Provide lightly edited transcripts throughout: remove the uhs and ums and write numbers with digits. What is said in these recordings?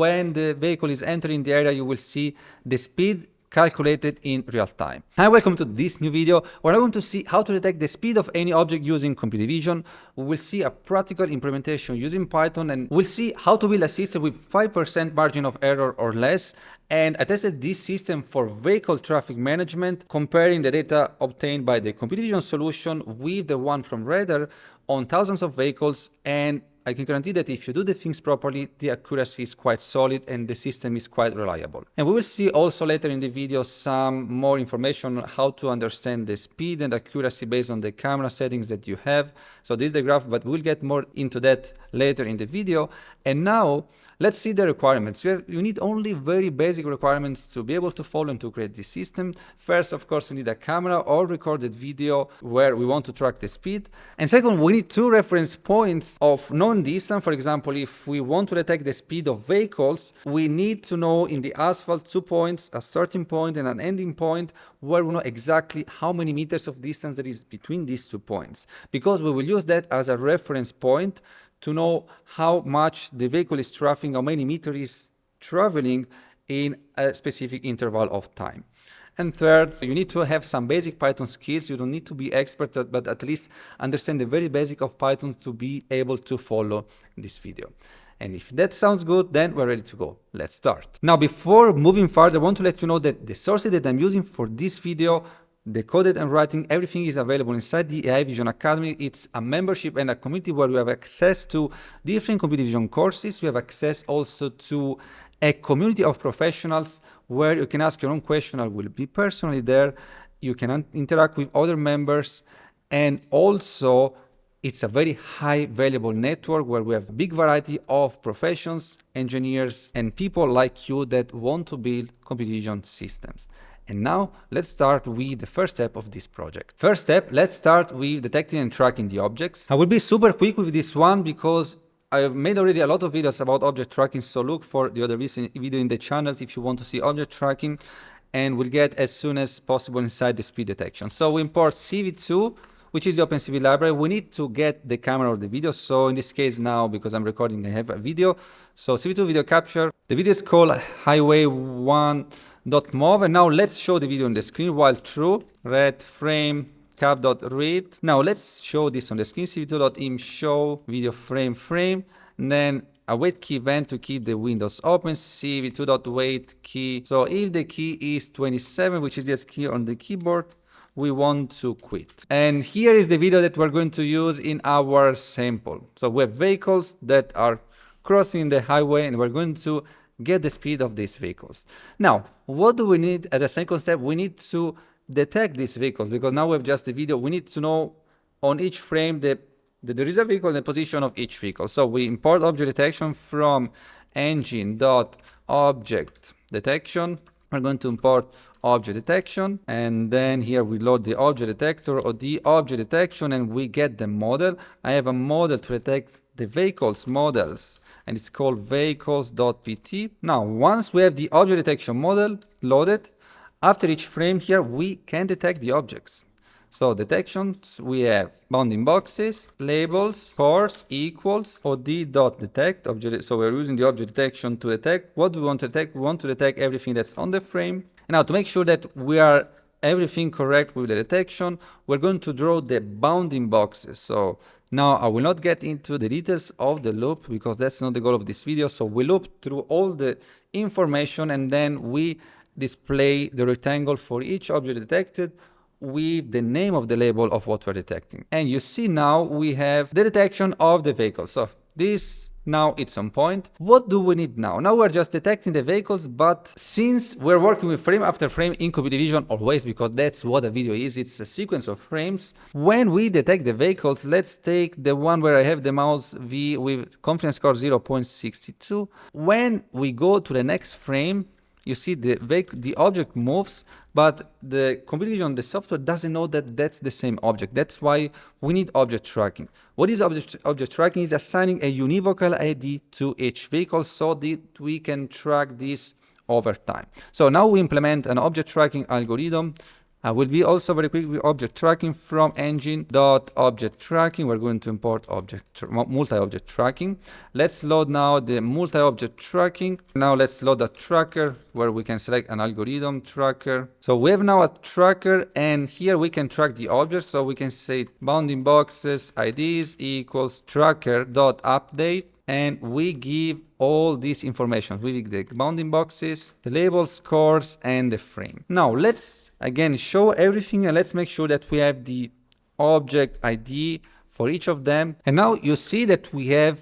When the vehicle is entering the area, you will see the speed calculated in real time. Hi, welcome to this new video where I want to see how to detect the speed of any object using computer vision. We will see a practical implementation using Python, and we'll see how to build a system with 5% margin of error or less. And I tested this system for vehicle traffic management, comparing the data obtained by the computer vision solution with the one from Radar on thousands of vehicles, and I can guarantee that if you do the things properly, the accuracy is quite solid and the system is quite reliable. And we will see also later in the video some more information on how to understand the speed and accuracy based on the camera settings that you have. So this is the graph, but we'll get more into that later in the video. And now let's see the requirements. You need only very basic requirements to be able to follow and to create this system. First, of course, we need a camera or recorded video where we want to track the speed. And second, we need two reference points of known distance. For example, if we want to detect the speed of vehicles, we need to know in the asphalt 2 points, a starting point and an ending point, where we know exactly how many meters of distance there is between these 2 points, because we will use that as a reference point to know how much the vehicle is traveling, how many meters is traveling in a specific interval of time. And third, you need to have some basic Python skills. You don't need to be expert, but at least understand the very basic of Python to be able to follow this video. And if that sounds good, then we're ready to go. Let's start. Now, before moving further, I want to let you know that the sources that I'm using for this video, the coded and writing, everything is available inside the AI Vision Academy. It's a membership and a community where you have access to different computer vision courses. You have access also to a community of professionals where you can ask your own question. I will be personally there. You can interact with other members, and also it's a very high valuable network where we have a big variety of professions, engineers, and people like you that want to build computer vision systems. And now let's start with the first step of this project. First step, let's start with detecting and tracking the objects. I will be super quick with this one because I've made already a lot of videos about object tracking, so look for the other recent video in the channels if you want to see object tracking, and we'll get as soon as possible inside the speed detection. So we import CV2, which is the OpenCV library. We need to get the camera or the video. So in this case now, because I'm recording, I have a video. So CV2 video capture. The video is called highway1.mov. And now let's show the video on the screen while true. Red frame cap.read. Now let's show this on the screen. CV2.im show video frame. And then a wait key event to keep the windows open. CV2.wait key. So if the key is 27, which is this key on the keyboard, we want to quit. And here is the video that we're going to use in our sample. So we have vehicles that are crossing the highway, and we're going to get the speed of these vehicles. Now, what do we need as a second step? We need to detect these vehicles, because now we have just the video. We need to know on each frame that there is a vehicle and the position of each vehicle. So we import object detection from engine.object detection. We're going to import object detection, and then here we load the object detector or the object detection, and we get the model. I have a model to detect the vehicles models, and it's called vehicles.pt. Now, once we have the object detection model loaded, after each frame here, we can detect the objects. So detections, we have bounding boxes, labels, course, equals, od.detect, object. So we're using the object detection to detect. What do we want to detect? We want to detect everything that's on the frame. And now to make sure that we are everything correct with the detection, we're going to draw the bounding boxes. So now I will not get into the details of the loop because that's not the goal of this video. So we loop through all the information, and then we display the rectangle for each object detected with the name of the label of what we're detecting. And you see now we have the detection of the vehicle. So this now it's on point. What do we need now? Now we're just detecting the vehicles, but since we're working with frame after frame in computer vision always, because that's what a video is, it's a sequence of frames. When we detect the vehicles, let's take the one where I have the mouse V with confidence score 0.62. When we go to the next frame, you see the object moves, but the computer vision, the software doesn't know that that's the same object. That's why we need object tracking. What is object tracking? Is assigning a univocal ID to each vehicle so that we can track this over time. So now we implement an object tracking algorithm I will be also very quick with object tracking from engine.object tracking. We're going to import multi-object tracking. Let's load now the multi-object tracking. Now let's load a tracker where we can select an algorithm tracker. So we have now a tracker, and here we can track the objects. So we can say bounding boxes IDs equals tracker.update. And we give all this information. We give the bounding boxes, the label, scores, and the frame. Now let's again show everything, and let's make sure that we have the object ID for each of them. And now you see that we have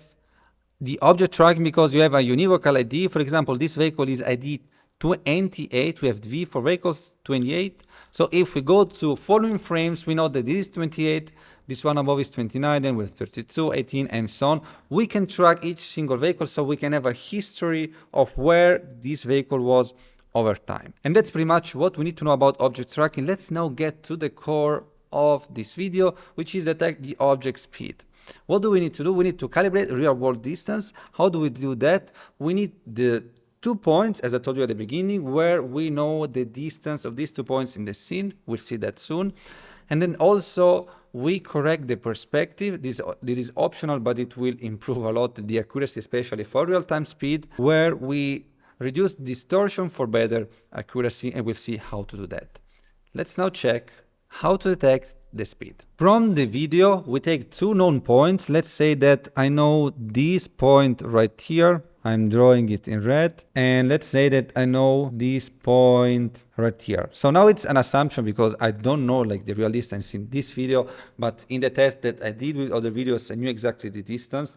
the object tracking because you have a univocal ID. For example, this vehicle is ID 28. We have V for vehicles 28. So if we go to following frames, we know that this is 28. This one above is 29, then we have 32, 18, and so on. We can track each single vehicle, so we can have a history of where this vehicle was over time. And that's pretty much what we need to know about object tracking. Let's now get to the core of this video, which is detect the object speed. What do we need to do? We need to calibrate real world distance. How do we do that? We need the 2 points, as I told you at the beginning, where we know the distance of these 2 points in the scene. We'll see that soon. And then also we correct the perspective. This is optional, but it will improve a lot the accuracy, especially for real-time speed, where we reduce distortion for better accuracy, and we'll see how to do that. Let's now check how to detect the speed. From the video, we take 2 known points. Let's say that I know this point right here. I'm drawing it in red, and let's say that I know this point right here. So now it's an assumption because I don't know like the real distance in this video, but in the test that I did with other videos, I knew exactly the distance.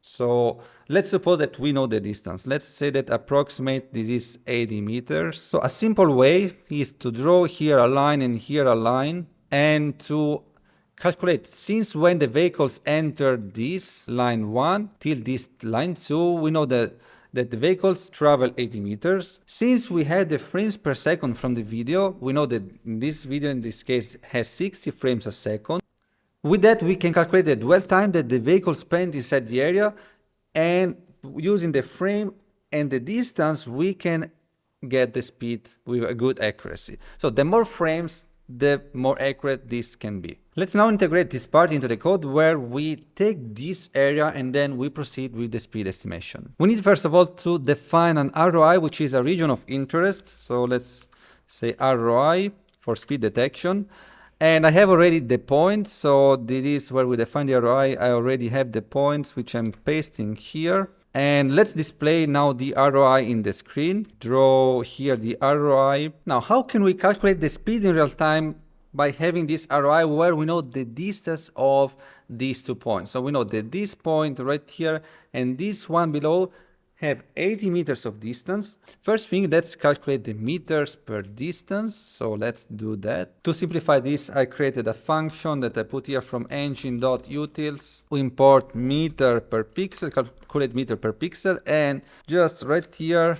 So let's suppose that we know the distance. Let's say that approximate this is 80 meters. So a simple way is to draw here a line and here a line, and to calculate since when the vehicles enter this line 1 till this line 2, we know that the vehicles travel 80 meters. Since we had the frames per second from the video, we know that this video in this case has 60 frames a second. With that, we can calculate the dwell time that the vehicle spent inside the area, and using the frame and the distance, we can get the speed with a good accuracy. So the more frames, the more accurate this can be. Let's now integrate this part into the code where we take this area and then we proceed with the speed estimation. We need first of all to define an ROI, which is a region of interest. So let's say ROI for speed detection. And I have already the points, so this is where we define the ROI. I already have the points, which I'm pasting here. And let's display now the ROI in the screen. Draw here the ROI. Now, how can we calculate the speed in real time by having this ROI where we know the distance of these 2 points? So we know that this point right here and this one below have 80 meters of distance. First thing, let's calculate the meters per distance. So let's do that. To simplify this, I created a function that I put here from engine.utils. We import meter per pixel, calculate meter per pixel, and just right here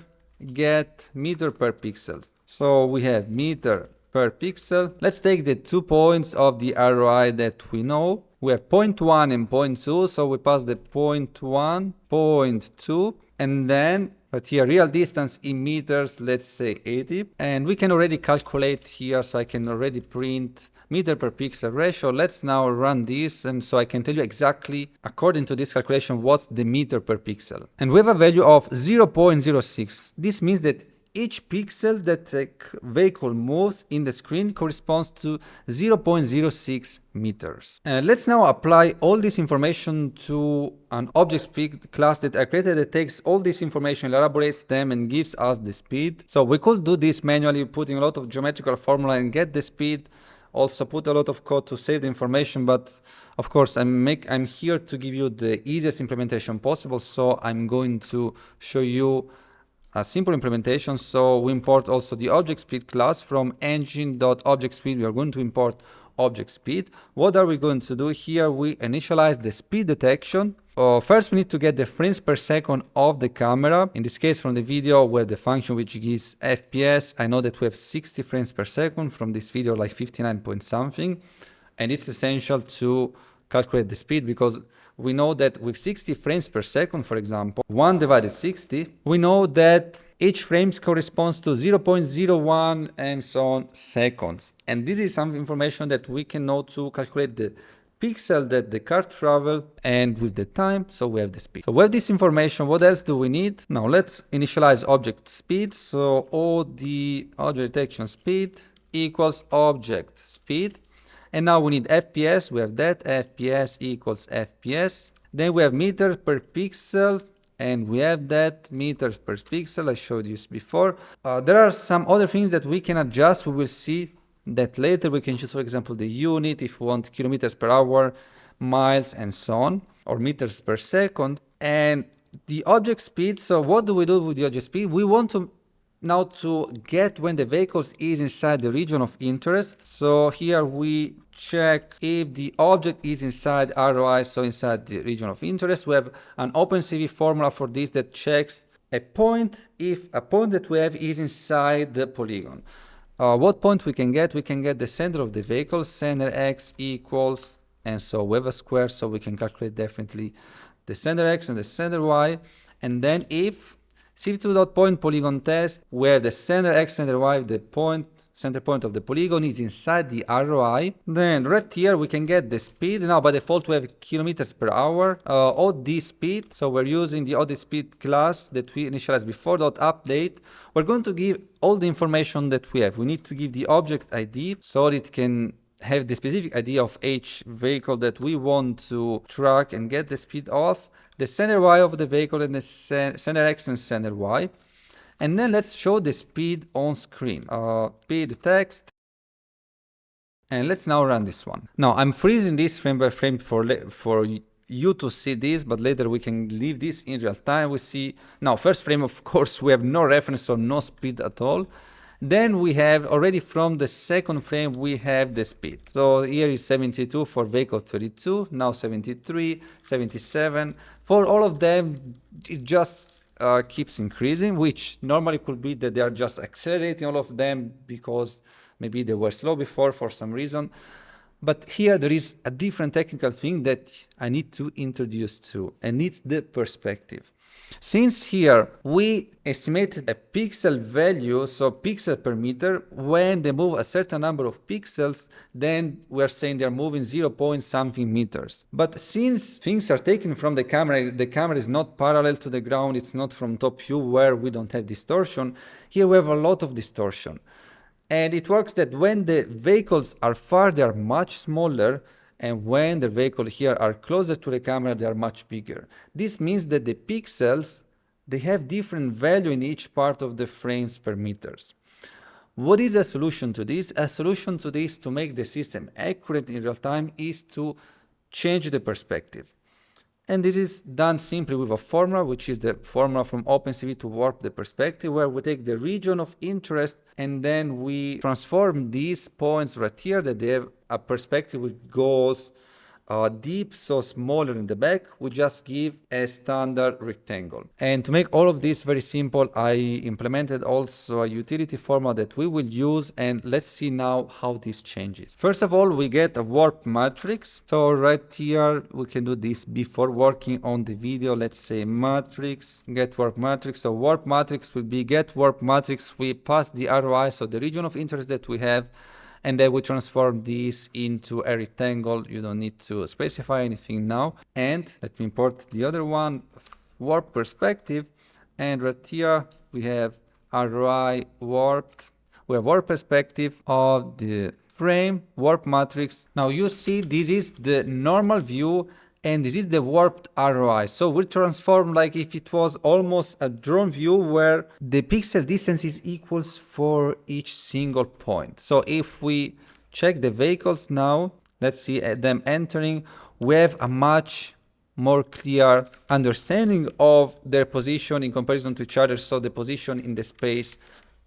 get meter per pixel. So we have meter per pixel. Let's take the 2 points of the ROI that we know. We have 0.1 and 0.2, so we pass the 0.1, 0.2, and then right here real distance in meters, let's say 80, and we can already calculate here, so I can already print meter per pixel ratio. Let's now run this, and so I can tell you exactly according to this calculation what's the meter per pixel, and we have a value of 0.06. This means that each pixel that the vehicle moves in the screen corresponds to 0.06 meters. Let's now apply all this information to an object speed class that I created that takes all this information, elaborates them, and gives us the speed. So we could do this manually, putting a lot of geometrical formula and get the speed. Also put a lot of code to save the information, but of course I'm here to give you the easiest implementation possible. So I'm going to show you a simple implementation. So we import also the object speed class from engine.object_speed. We are going to import object speed. What are we going to do here? We initialize the speed detection. First, we need to get the frames per second of the camera. In this case, from the video, we have the function which gives FPS. I know that we have 60 frames per second from this video, like 59 point something. And it's essential to calculate the speed because we know that with 60 frames per second, for example, 1 divided 60, we know that each frame corresponds to 0.01 and so on seconds. And this is some information that we can know to calculate the pixel that the car traveled and with the time, so we have the speed. So with this information, what else do we need? Now let's initialize object speed. So OD object detection speed equals object speed. And now we need FPS, we have that, FPS equals FPS. Then we have meters per pixel, and we have that, meters per pixel, I showed you before. There are some other things that we can adjust, we will see that later. We can choose, for example, the unit, if we want kilometers per hour, miles, and so on, or meters per second. And the object speed, so what do we do with the object speed? We want to now to get when the vehicle is inside the region of interest. So here we check if the object is inside ROI, so inside the region of interest. We have an OpenCV formula for this that checks a point if a point that we have is inside the polygon. What point we can get? We can get the center of the vehicle, center X equals, and so we have a square, so we can calculate definitely the center X and the center Y. And then if CV2.point polygon test, where the center X, center Y, the center point of the polygon is inside the ROI, then right here we can get the speed. Now by default we have kilometers per hour, OD speed. So we're using the OD speed class that we initialized before, .update. We're going to give all the information that we have. We need to give the object ID so it can have the specific ID of each vehicle that we want to track and get the speed of, the center Y of the vehicle, and the center X and center Y. And then let's show the speed on screen. Speed text. And let's now run this one. Now I'm freezing this frame by frame for you to see this, but later we can leave this in real time. We see now first frame, of course, we have no reference, so no speed at all. Then we have already from the second frame, we have the speed. So here is 72 for vehicle 32, now 73, 77. For all of them, it just keeps increasing, which normally could be that they are just accelerating all of them because maybe they were slow before for some reason. But here there is a different technical thing that I need to introduce to, and it's the perspective. Since here we estimated a pixel value, so pixel per meter, when they move a certain number of pixels, then we are saying they are moving 0 point something meters. But since things are taken from the camera is not parallel to the ground, it's not from top view where we don't have distortion. Here we have a lot of distortion. And it works that when the vehicles are far, they are much smaller, and when the vehicles here are closer to the camera, they are much bigger. This means that the pixels, they have different value in each part of the frames per meters. What is a solution to this? A solution to this, to make the system accurate in real time, is to change the perspective. And this is done simply with a formula, which is the formula from OpenCV to warp the perspective, where we take the region of interest and then we transform these points right here that they have a perspective which goes deep, so smaller in the back. We just give a standard rectangle. And to make all of this very simple, I implemented also a utility formula that we will use, and let's see now how this changes. First of all, we get a warp matrix. So right here we can do this before working on the video. Let's say matrix, get warp matrix. So warp matrix will be get warp matrix. We pass the ROI, so the region of interest that we have, and then we transform this into a rectangle. You don't need to specify anything now. And let me import the other one, warp perspective. And right here we have ROI warped. We have warp perspective of the frame, warp matrix. Now you see this is the normal view and this is the warped ROI. So we transform like if it was almost a drone view where the pixel distance is equals for each single point. So if we check the vehicles now, let's see them entering, we have a much more clear understanding of their position in comparison to each other. So the position in the space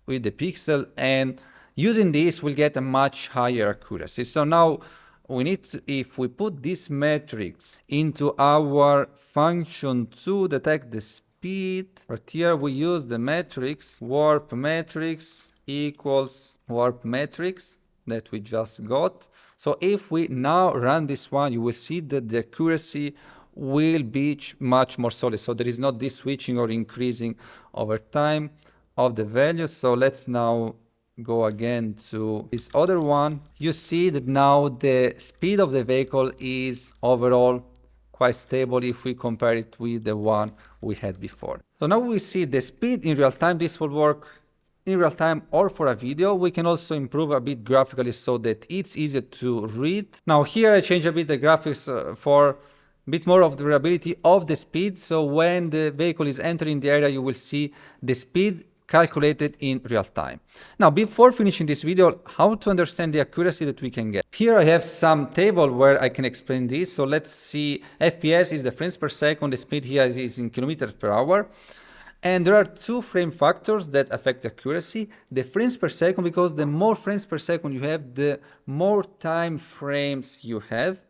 with the pixel, and using this we'll get a much higher accuracy. So now we need to, if we put this matrix into our function to detect the speed, right here we use the matrix, warp matrix equals warp matrix that we just got. So if we now run this one, you will see that the accuracy will be much more solid. So there is not this switching or increasing over time. of the values. So let's now go again to this other one. You see that now the speed of the vehicle is overall quite stable if we compare it with the one we had before. So now we see the speed in real time. This will work in real time or for a video. We can also improve a bit graphically so that it's easier to read. Now here I change a bit the graphics for a bit more of the reliability of the speed. So when the vehicle is entering the area, you will see the speed calculated in real time. Now, before finishing this video, how to understand the accuracy that we can get. Here I have some table where I can explain this. So let's see, FPS is the frames per second, the speed here is in kilometers per hour. And there are two frame factors that affect the accuracy. The frames per second, because the more frames per second you have, the more time frames you have.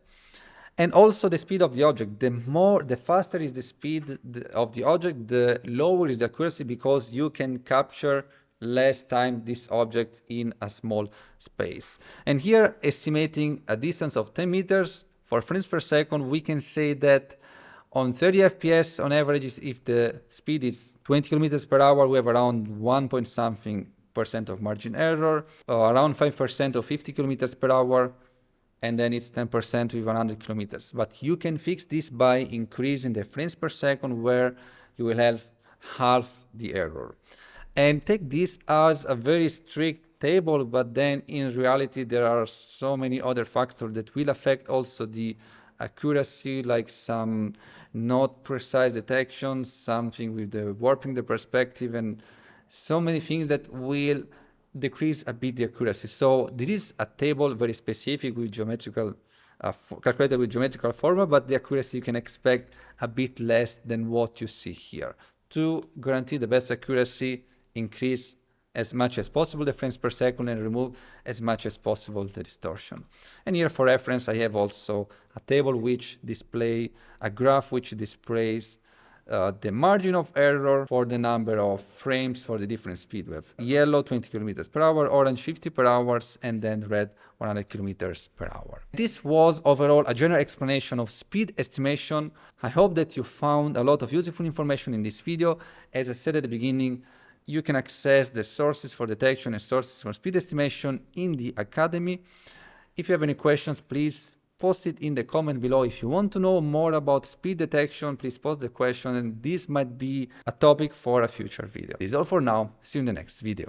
And also the speed of the object. The faster is the speed of the object, the lower is the accuracy, because you can capture less time this object in a small space. And here, estimating a distance of 10 meters for frames per second, we can say that on 30 FPS on average, if the speed is 20 kilometers per hour, we have around 1 point something % of margin error, around 5% of 50 kilometers per hour, and then it's 10% with 100 kilometers. But you can fix this by increasing the frames per second, where you will have half the error. And take this as a very strict table, but then in reality there are so many other factors that will affect also the accuracy, like some not precise detection, something with the warping the perspective, and so many things that will decrease a bit the accuracy. So this is a table very specific with geometrical calculated with geometrical formula, but the accuracy you can expect a bit less than what you see here. To guarantee the best accuracy, increase as much as possible the frames per second and remove as much as possible the distortion. And here for reference I have also a table which display a graph which displays the margin of error for the number of frames for the different speed. We have yellow 20 kilometers per hour, orange 50 per hour, and then red 100 kilometers per hour. This was overall a general explanation of speed estimation. I hope that you found a lot of useful information in this video. As I said at the beginning, you can access the sources for detection and sources for speed estimation in the Academy. If you have any questions, please post it in the comment below. If you want to know more about speed detection, please post the question, and this might be a topic for a future video. This is all for now. See you in the next video.